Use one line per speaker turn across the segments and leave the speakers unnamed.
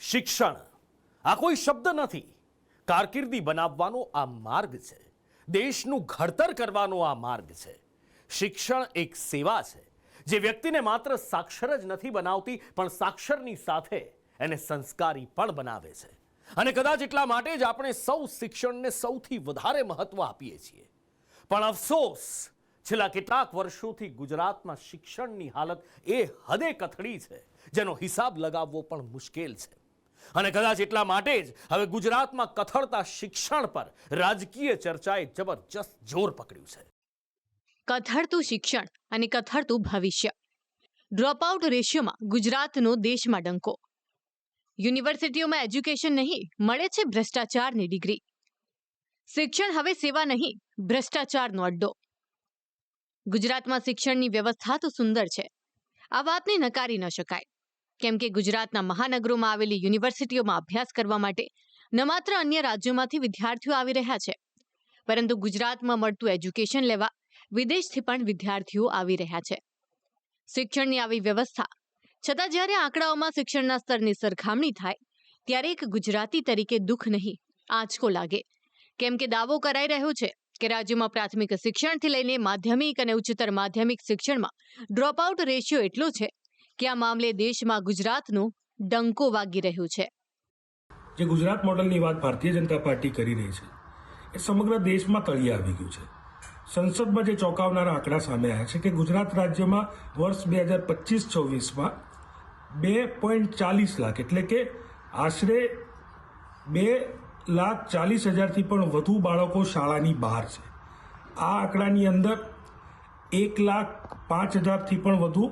શિક્ષણ આ કોઈ શબ્દ નથી, કારકિર્દી બનાવવાનો આ માર્ગ છે, દેશનું ઘડતર કરવાનો આ માર્ગ છે. શિક્ષણ એક સેવા છે જે વ્યક્તિને માત્ર સાક્ષર જ નથી બનાવતી પણ સાક્ષરની સાથે એને સંસ્કારી પણ બનાવે છે. અને કદાચ એટલા માટે જ આપણે સૌ શિક્ષણને સૌથી વધારે મહત્વ આપીએ છીએ. પણ અફસોસ, છેલ્લા કેટલાક વર્ષોથી ગુજરાતમાં શિક્ષણની હાલત એ હદે કથળી છે જેનો હિસાબ લગાવવો પણ મુશ્કેલ છે. અને કદાચ એટલા માટે જ હવે ગુજરાતમાં કથળતા શિક્ષણ પર રાજકીય ચર્ચાએ જબરજસ્ત જોર પકડ્યું છે.
કથળતું શિક્ષણ અને કથળતું ભવિષ્ય. ડ્રોપઆઉટ રેશિયોમાં ગુજરાતનો દેશમાં ડંકો. યુનિવર્સિટીઓમાં એજ્યુકેશન નહીં, મળે છે ભ્રષ્ટાચારની ડિગ્રી. શિક્ષણ હવે સેવા નહીં, ભ્રષ્ટાચારનો અડ્ડો. ગુજરાતમાં શિક્ષણની વ્યવસ્થા તો સુંદર છે, આ વાતને નકારી ન શકાય. કેમ કે ગુજરાતના મહાનગરોમાં આવેલી યુનિવર્સિટીઓમાં અભ્યાસ કરવા માટે ન માત્ર અન્ય રાજ્યોમાંથી વિદ્યાર્થીઓ આવી રહ્યા છે, પરંતુ ગુજરાતમાં મળતું એજ્યુકેશન લેવા વિદેશથી પણ વિદ્યાર્થીઓ આવી રહ્યા છે. શિક્ષણની આવી વ્યવસ્થા છતાં જ્યારે આંકડાઓમાં શિક્ષણના સ્તરની સરખામણી થાય ત્યારે એક ગુજરાતી તરીકે દુઃખ નહીં, આંચકો લાગે. કેમ કે દાવો કરાઈ રહ્યો છે કે રાજ્યમાં પ્રાથમિક શિક્ષણથી લઈને માધ્યમિક અને ઉચ્ચતર માધ્યમિક શિક્ષણમાં ડ્રોપઆઉટ રેશિયો એટલો છે કે આ મામલે દેશમાં ગુજરાતનો ડંકો વાગી રહ્યું છે.
જે ગુજરાત મોડલની વાત ભારતીય જનતા પાર્ટી કરી રહી છે એ સમગ્ર દેશમાં તળિયે આવી ગયું છે. સંસદમાં જે ચોંકાવનારા આંકડા સામે આવ્યા છે કે ગુજરાત રાજ્યમાં વર્ષ 2025-26માં 2.40 લાખ એટલે કે આશરે 2,40,000થી પણ વધુ બાળકો શાળાની બહાર છે. આ આંકડાની અંદર 1,05,000થી પણ વધુ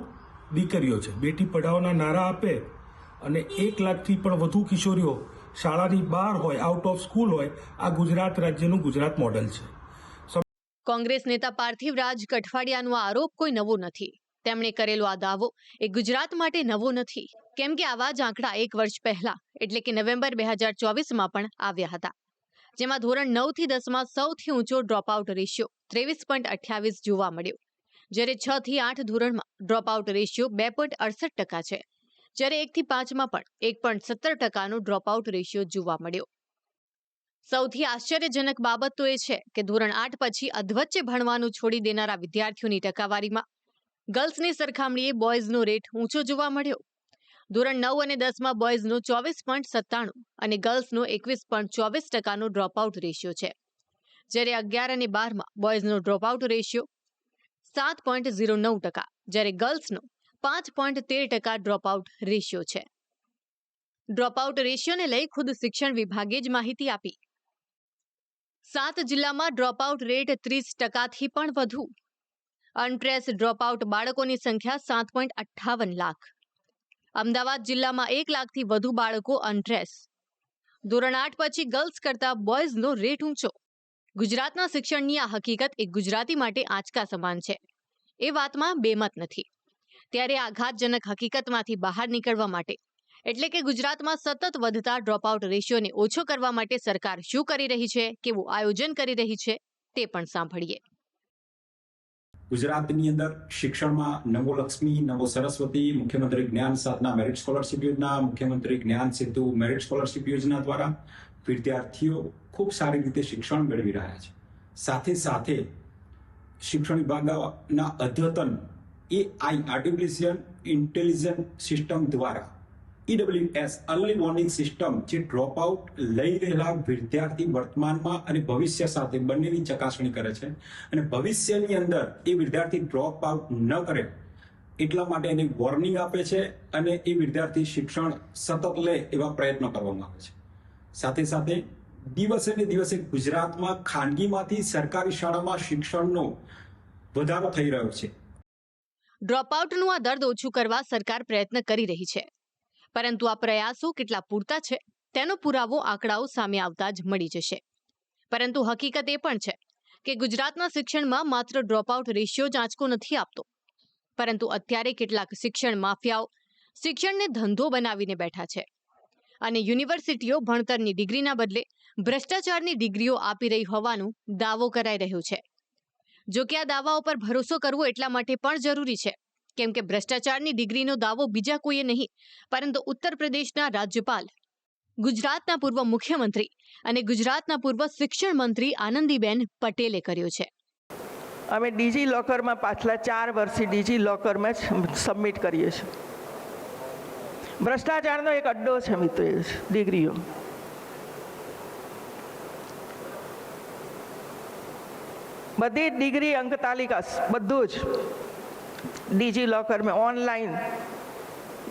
દીકરીઓ છે. બેટી પઢાઓના નારા આપે અને 1 લાખથી પણ વધુ કિશોરીઓ શાળાની બહાર હોય, આઉટ ઓફ સ્કૂલ હોય. આ ગુજરાત રાજ્યનું ગુજરાત મોડેલ છે.
કોંગ્રેસ નેતા પાર્થિવરાજ કઠવાડિયાનો આરોપ કોઈ નવો નથી. તેમણે કરેલો આ દાવો એ ગુજરાત માટે નવો નથી, કેમ કે આવા જ આંકડા 1 વર્ષ પહેલા એટલે કે નવેમ્બર 2024માં પણ આવ્યા હતા, જેમાં ધોરણ 9 થી 10માં સૌથી ઊંચો ડ્રોપઆઉટ રેશિયો 23.28 જોવા મળ્યો. જ્યારે 6 થી 8 ધોરણમાં ડ્રોપઆઉટ રેશિયો 2.68% છે, જ્યારે 1 થી 5માં પણ 1.17%નો ડ્રોપઆઉટ રેશિયો જોવા મળ્યો. સૌથી આશ્ચર્યજનક બાબત તો એ છે કે ધોરણ 8 પછી અધવચ્ચે ભણવાનું છોડી દેનારા વિદ્યાર્થીઓની ટકાવારીમાં ગર્લ્સની સરખામણીએ બોયઝનો રેટ ઊંચો જોવા મળ્યો. ધોરણ 9 અને 10માં બોયઝનો 24.97 અને ગર્લ્સનો 21.24%નો ડ્રોપઆઉટ રેશિયો છે, જ્યારે 11 અને 12માં બોયઝનો ડ્રોપઆઉટ રેશિયો 7.09%, જ્યારે ગર્લ્સનો 5.13% ડ્રોપઆઉટ રેશિયો છે. ડ્રોપઆઉટ રેશિયોને લઈ ખુદ શિક્ષણ વિભાગે જ માહિતી આપી. 7 જિલ્લામાં ડ્રોપઆઉટ રેટ 30%થી પણ વધુ. અનટ્રેસ ડ્રોપઆઉટ બાળકોની સંખ્યા 7.58 લાખ. અમદાવાદ જિલ્લામાં 1 લાખથી વધુ બાળકો અનટ્રેસ. ધોરણ 8 પછી ગર્લ્સ કરતા બોયઝનો રેટ ઊંચો. ગુજરાતના શિક્ષણની આ હકીકત એક ગુજરાતી માટે આંચકા સમાન છે, એ વાતમાં બેમત નથી. ત્યારે આઘાતજનક હકીકતમાંથી બહાર નીકળવા માટે એટલે કે ગુજરાતમાં સતત વધતા ડ્રોપઆઉટ રેશિયોને ઓછો કરવા માટે સરકાર શું કરી રહી છે, કેવું આયોજન કરી રહી છે, તે પણ સાંભળીએ.
ગુજરાતની અંદર શિક્ષણમાં નવો લક્ષ્મી, નવો સરસ્વતી, મુખ્યમંત્રી જ્ઞાન સાધના મેરિટ સ્કોલરશિપ યોજના, મુખ્યમંત્રી જ્ઞાન સિદ્ધુ મેરિટ સ્કોલરશિપ યોજના દ્વારા વિદ્યાર્થીઓ ખૂબ સારી રીતે શિક્ષણ મેળવી રહ્યા છે. સાથે સાથે શિક્ષણ વિભાગના અદ્યતન AI આર્ટિફિશિયલ ઇન્ટેલિજન્સ સિસ્ટમ દ્વારા EWS અર્લી વોર્નિંગ સિસ્ટમ જે ડ્રોપઆઉટ લઈ રહેલા વિદ્યાર્થી વર્તમાનમાં અને ભવિષ્ય સાથે બંનેની ચકાસણી કરે છે અને ભવિષ્યની અંદર એ વિદ્યાર્થી ડ્રોપ આઉટ ન કરે એટલા માટે એને વોર્નિંગ આપે છે અને એ વિદ્યાર્થી શિક્ષણ સતત લે એવા પ્રયત્નો કરવામાં આવે છે. સાથે સાથે દિવસે ને દિવસે ગુજરાતમાં ખાનગીમાંથી સરકારી શાળામાં શિક્ષણનો વધારો થઈ રહ્યો છે.
ડ્રોપઆઉટનું આ દર્દ ઓછું કરવા સરકાર પ્રયત્ન કરી રહી છે, પરંતુ આ પ્રયાસો કેટલા પૂરતા છે તેનો પુરાવો આંકડાઓ સામે આવતા જ મળી જશે. પરંતુ હકીકત એ પણ છે કે ગુજરાતના શિક્ષણમાં માત્ર ડ્રોપઆઉટ રેશિયો જ આંચકો નથી આપતો, પરંતુ અત્યારે કેટલાક શિક્ષણ માફિયાઓ શિક્ષણને ધંધો બનાવીને બેઠા છે અને યુનિવર્સિટીઓ ભણતરની ડિગ્રીના બદલે ભ્રષ્ટાચારની ડિગ્રીઓ આપી રહી હોવાનો દાવો કરાઈ રહ્યો છે. જો કે આ દાવાઓ પર ભરોસો કરવો એટલા માટે પણ જરૂરી છે કેમ કે ભ્રષ્ટાચારની ડિગ્રીનો દાવો બીજા કોઈએ નહીં પરંતુ ઉત્તર પ્રદેશના રાજ્યપાલ ગુજરાતના પૂર્વ મુખ્યમંત્રી અને ગુજરાતના પૂર્વ શિક્ષણ મંત્રી આનંદીબેન પટેલે કર્યો છે.
અમે ડીજી લોકરમાં પાછલા 4 વર્ષથી ડીજી લોકરમાં જ સબમિટ કરીએ છીએ. ભ્રષ્ટાચારનો એક અડ્ડો છે મિત્રો, એ ડિગ્રીઓ. બધી જ ડિગ્રી અંક તાલિકા બધું જ ડીજી લોકરમાં ઓનલાઈન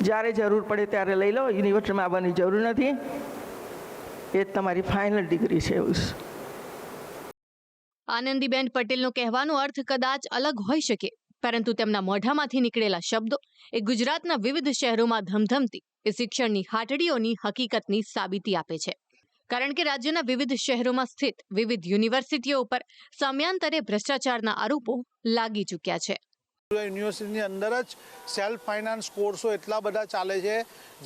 જ્યારે જરૂર પડે ત્યારે લઈ લો. યુનિવર્સિટીમાં આવવાની જરૂર નથી. એ જ તમારી ફાઇનલ ડિગ્રી છે એવું છે.
આનંદીબેન પટેલનો કહેવાનો અર્થ કદાચ અલગ હોઈ શકે, પરંતુ તેમના મોઢામાંથી નીકળેલા શબ્દો એ ગુજરાતના વિવિધ શહેરોમાં ધમધમતી એ શિક્ષણની હાટડીઓની હકીકતની સાબિતી આપે છે. કારણ કે રાજ્યના વિવિધ શહેરોમાં સ્થિત વિવિધ યુનિવર્સિટીઓ ઉપર સમયાંતરે ભ્રષ્ટાચારના આરોપો લાગી ચૂક્યા છે.
યુનિવર્સિટીની અંદર જ સેલ્ફ ફાઇનાન્સ કોર્સો એટલા બધા ચાલે છે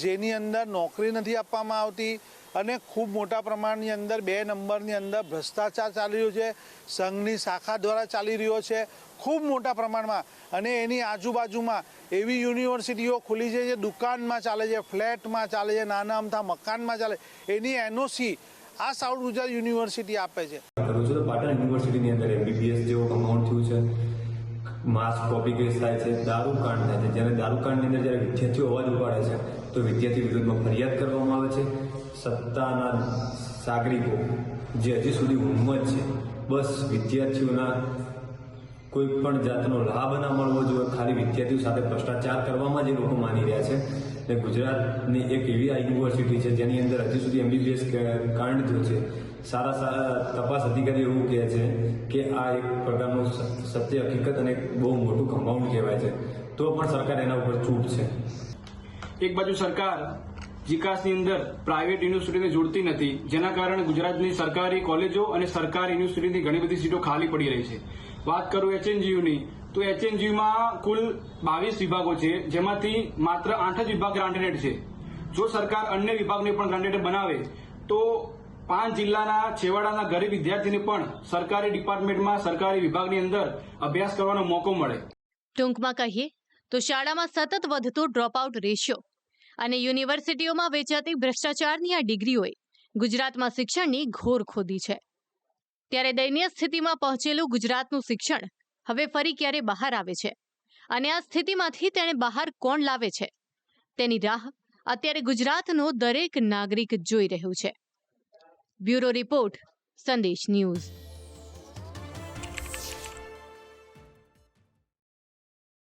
જેની અંદર નોકરી નથી આપવામાં આવતી અને ખૂબ મોટા પ્રમાણની અંદર 2 નંબરની અંદર ભ્રષ્ટાચાર ચાલી રહ્યો છે. સંઘની શાખા દ્વારા ચાલી રહ્યો છે ખૂબ મોટા પ્રમાણમાં. અને એની આજુબાજુમાં એવી યુનિવર્સિટીઓ ખુલી છે જે દુકાનમાં ચાલે છે, ફ્લેટમાં ચાલે છે, નાના અમથા મકાનમાં ચાલે. એની એનઓસી આ સાઉથ ગુજરાત યુનિવર્સિટી આપે છે.
પાટણ યુનિવર્સિટીની અંદર MBBS જેવો કમાઉન્ટ થયું છે, માસ કોપી કેસ થાય છે, દારૂકાંડ થાય છે. જ્યારે દારૂકાંડની અંદર જ્યારે વિદ્યાર્થીઓ અવાજ ઉપાડે છે તો વિદ્યાર્થી વિરુદ્ધમાં ફરિયાદ કરવામાં આવે છે. સત્તાના સાગરિકો જે હજી સુધી ઉન્મત્ત છે, બસ વિદ્યાર્થીઓના કોઈ પણ જાતનો લાભ ના મળવો જોઈએ, ખાલી વિદ્યાર્થીઓ સાથે ભ્રષ્ટાચાર કરવામાં જ એ લોકો માની રહ્યા છે. અને ગુજરાતની એક એવી આ યુનિવર્સિટી છે જેની અંદર હજી સુધી MBBS કાંડ થયો છે. સારા તપાસ અધિકારી એવું કહે છે કે આ એક પ્રકારનું સત્ય હકીકત અને બહુ મોટું કમ્પાઉન્ડ કહેવાય છે, તો પણ સરકાર એના ઉપર ચૂપ છે.
એક બાજુ સરકાર વિકાસની અંદર પ્રાઇવેટ યુનિવર્સિટીને જોડતી નથી, જેના કારણે ગુજરાતની સરકારી કોલેજો અને સરકારી યુનિવર્સિટીની ઘણી બધી સીટો ખાલી પડી રહી છે. વાત કરું HNGUની, તો HNGUમાં કુલ 22 વિભાગો છે, જેમાંથી માત્ર 8 જ વિભાગ ગ્રાન્ટેડ છે. જો સરકાર અન્ય વિભાગને પણ ગ્રાન્ટેડ બનાવે તો 5 જિલ્લાના છેવાડાના ગરીબ વિદ્યાર્થીને પણ સરકારી ડિપાર્ટમેન્ટમાં સરકારી વિભાગની અંદર અભ્યાસ કરવાનો મોકો મળે.
ટૂંકમાં કહીએ તો શાળામાં સતત વધતો ડ્રોપઆઉટ રેશિયો અને યુનિવર્સિટીઓમાં વેચાતી ભ્રષ્ટાચારની આ ડિગ્રીઓએ ગુજરાતમાં શિક્ષણની ઘોર ખોદી છે. ત્યારે દયનીય સ્થિતિમાં પહોંચેલું ગુજરાતનું શિક્ષણ હવે ફરી ક્યારે બહાર આવે છે અને આ સ્થિતિમાંથી તેને બહાર કોણ લાવે છે તેની રાહ અત્યારે ગુજરાતનો દરેક નાગરિક જોઈ રહ્યું છે. બ્યુરો રિપોર્ટ, સંદેશ ન્યૂઝ.